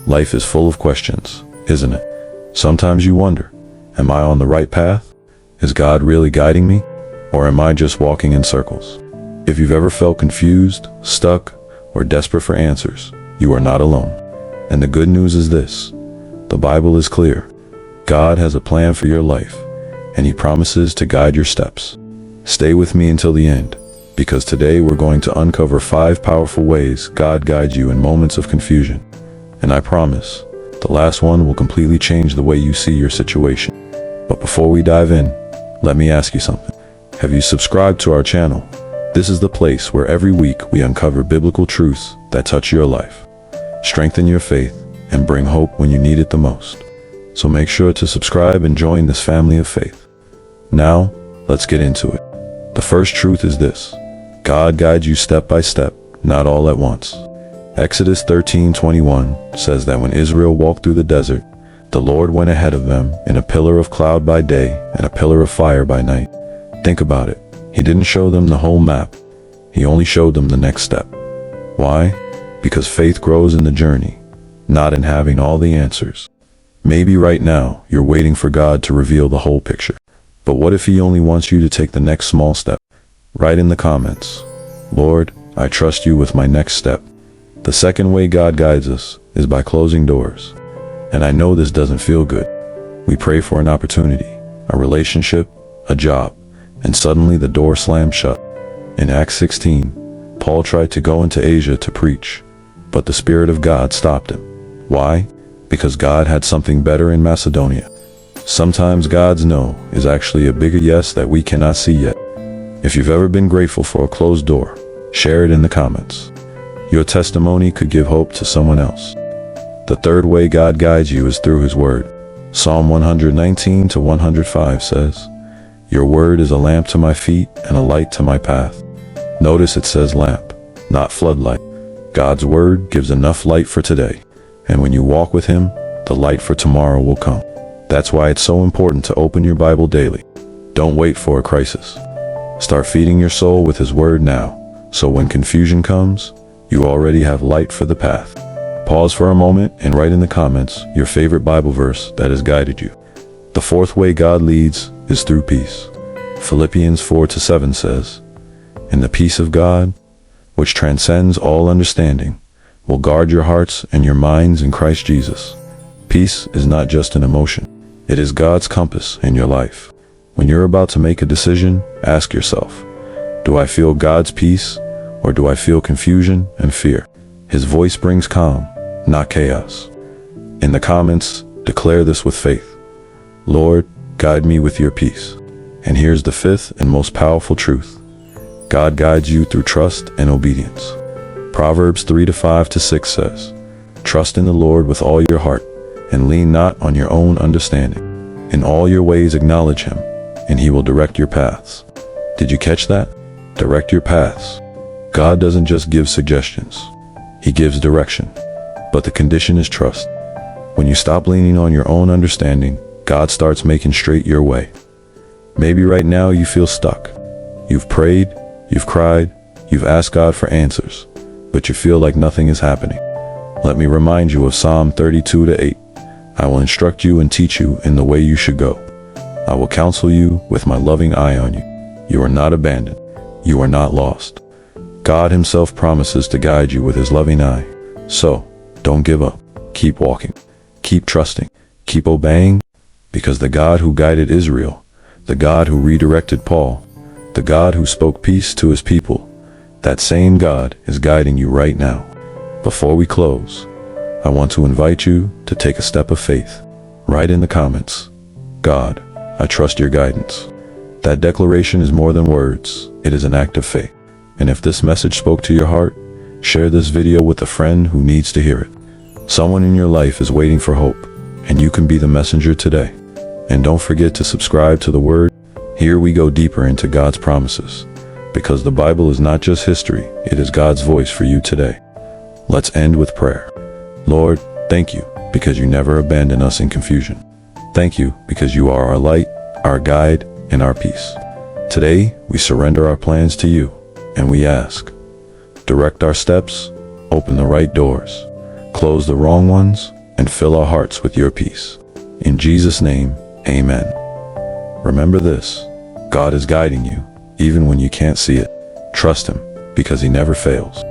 Life is full of questions, isn't it? Sometimes you wonder, am I on the right path? Is God really guiding me? Or am I just walking in circles? If you've ever felt confused, stuck, or desperate for answers, you are not alone. And the good news is this: the Bible is clear. God has a plan for your life, and He promises to guide your steps. Stay with me until the end, because today we're going to uncover 5 powerful ways God guides you in moments of confusion. And I promise, the last one will completely change the way you see your situation. But before we dive in, let me ask you something. Have you subscribed to our channel? This is the place where every week we uncover biblical truths that touch your life, strengthen your faith, and bring hope when you need it the most. So make sure to subscribe and join this family of faith. Now, let's get into it. The first truth is this: God guides you step by step, not all at once. Exodus 13:21 says that when Israel walked through the desert, the Lord went ahead of them in a pillar of cloud by day and a pillar of fire by night. Think about it. He didn't show them the whole map. He only showed them the next step. Why? Because faith grows in the journey, not in having all the answers. Maybe right now you're waiting for God to reveal the whole picture. But what if He only wants you to take the next small step? Write in the comments, "Lord, I trust you with my next step." The second way God guides us is by closing doors. And I know this doesn't feel good. We pray for an opportunity, a relationship, a job, and suddenly the door slams shut. In Acts 16, Paul tried to go into Asia to preach, but the Spirit of God stopped him. Why? Because God had something better in Macedonia. Sometimes God's no is actually a bigger yes that we cannot see yet. If you've ever been grateful for a closed door, share it in the comments. Your testimony could give hope to someone else. The third way God guides you is through His Word. Psalm 119:105 says, "Your word is a lamp to my feet and a light to my path." Notice it says lamp, not floodlight. God's Word gives enough light for today, and when you walk with Him, the light for tomorrow will come. That's why it's so important to open your Bible daily. Don't wait for a crisis. Start feeding your soul with His Word now, so when confusion comes, you already have light for the path. Pause for a moment and write in the comments your favorite Bible verse that has guided you. The fourth way God leads is through peace. Philippians 4:7 says, "And the peace of God, which transcends all understanding, will guard your hearts and your minds in Christ Jesus." Peace is not just an emotion. It is God's compass in your life. When you're about to make a decision, ask yourself, do I feel God's peace, or do I feel confusion and fear? His voice brings calm, not chaos. In the comments, declare this with faith: "Lord, guide me with your peace." And here's the fifth and most powerful truth: God guides you through trust and obedience. Proverbs 3:5-6 says, "Trust in the Lord with all your heart, and lean not on your own understanding. In all your ways acknowledge Him, and He will direct your paths." Did you catch that? Direct your paths. God doesn't just give suggestions. He gives direction. But the condition is trust. When you stop leaning on your own understanding, God starts making straight your way. Maybe right now you feel stuck. You've prayed, you've cried, you've asked God for answers, but you feel like nothing is happening. Let me remind you of Psalm 32:8. "I will instruct you and teach you in the way you should go. I will counsel you with my loving eye on you." You are not abandoned. You are not lost. God Himself promises to guide you with His loving eye. So, don't give up. Keep walking. Keep trusting. Keep obeying, because the God who guided Israel, the God who redirected Paul, the God who spoke peace to His people, that same God is guiding you right now. Before we close, I want to invite you to take a step of faith. Write in the comments, "God, I trust your guidance." That declaration is more than words. It is an act of faith. And if this message spoke to your heart, share this video with a friend who needs to hear it. Someone in your life is waiting for hope, and you can be the messenger today. And don't forget to subscribe to the Word. Here we go deeper into God's promises, because the Bible is not just history, it is God's voice for you today. Let's end with prayer. Lord, thank you, because you never abandon us in confusion. Thank you, because you are our light, our guide, and our peace. Today, we surrender our plans to you, and we ask, direct our steps, open the right doors, close the wrong ones, and fill our hearts with your peace. In Jesus' name, amen. Remember this: God is guiding you, even when you can't see it. Trust him, because he never fails.